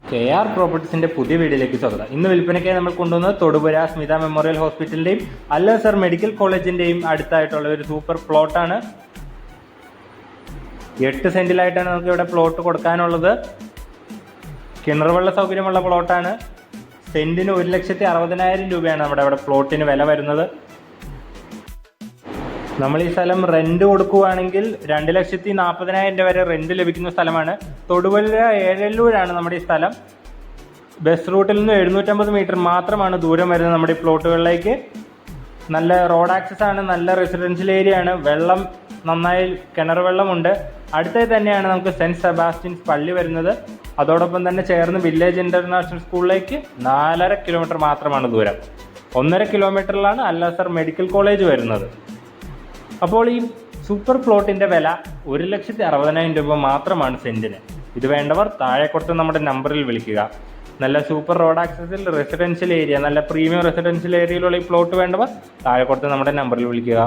KR പ്രോപ്പർട്ടീസിന്റെ പുതിയ വീഡിയോയിലേക്ക് സ്വാഗതം. ഇന്ന് വിൽപ്പനയ്ക്കായി നമ്മൾ കൊണ്ടുവന്നത് തൊടുപുഴ സ്മിത മെമ്മോറിയൽ ഹോസ്പിറ്റലിന്റെയും അൽ അസ്ഹർ മെഡിക്കൽ കോളേജിന്റെയും അടുത്തായിട്ടുള്ള ഒരു സൂപ്പർ പ്ലോട്ടാണ്. 8 സെന്റിലായിട്ടാണ് നമുക്ക് ഇവിടെ പ്ലോട്ട് കൊടുക്കാനുള്ളത്. കിണർവെള്ള സൗകര്യമുള്ള പ്ലോട്ടാണ്. സെന്റിന് 1,60,000 രൂപയാണ് നമ്മുടെ ഇവിടെ പ്ലോട്ടിന് വില വരുന്നത്. നമ്മൾ ഈ സ്ഥലം റെന്റ് കൊടുക്കുകയാണെങ്കിൽ 2,40,000 വരെ റെന്റ് ലഭിക്കുന്ന സ്ഥലമാണ്. തൊടുപുഴ ഏഴല്ലൂരാണ് നമ്മുടെ ഈ സ്ഥലം. ബസ് റൂട്ടിൽ നിന്ന് 750 മീറ്റർ മാത്രമാണ് ദൂരം വരുന്നത് നമ്മുടെ ഈ പ്ലോട്ടുകളിലേക്ക്. നല്ല റോഡ് ആക്സസ് ആണ്, നല്ല റെസിഡൻഷ്യൽ ഏരിയ ആണ്. വെള്ളം നന്നായി കിണർ വെള്ളമുണ്ട്. അടുത്തായി തന്നെയാണ് നമുക്ക് സെൻറ്റ് സെബാസ്റ്റ്യൻസ് പള്ളി വരുന്നത്. അതോടൊപ്പം തന്നെ ചേർന്ന് വില്ലേജ് ഇൻ്റർനാഷണൽ സ്കൂളിലേക്ക് 4.5 കിലോമീറ്റർ മാത്രമാണ് ദൂരം. 1.5 കിലോമീറ്ററിലാണ് അൽ അസ്ഹർ മെഡിക്കൽ കോളേജ് വരുന്നത്. അപ്പോൾ ഈ സൂപ്പർ പ്ലോട്ടിൻ്റെ വില 1,60,000 രൂപ മാത്രമാണ് സെൻറ്റിന്. ഇത് വേണ്ടവർ താഴെ കൊടുത്ത് നമ്മുടെ നമ്പറിൽ വിളിക്കുക. നല്ല സൂപ്പർ റോഡ് ആക്സസിൽ റെസിഡൻഷ്യൽ ഏരിയ, നല്ല പ്രീമിയം റെസിഡൻഷ്യൽ ഏരിയയിലുള്ള ഈ പ്ലോട്ട് വേണ്ടവർ താഴെ കൊടുത്ത് നമ്മുടെ നമ്പറിൽ വിളിക്കുക.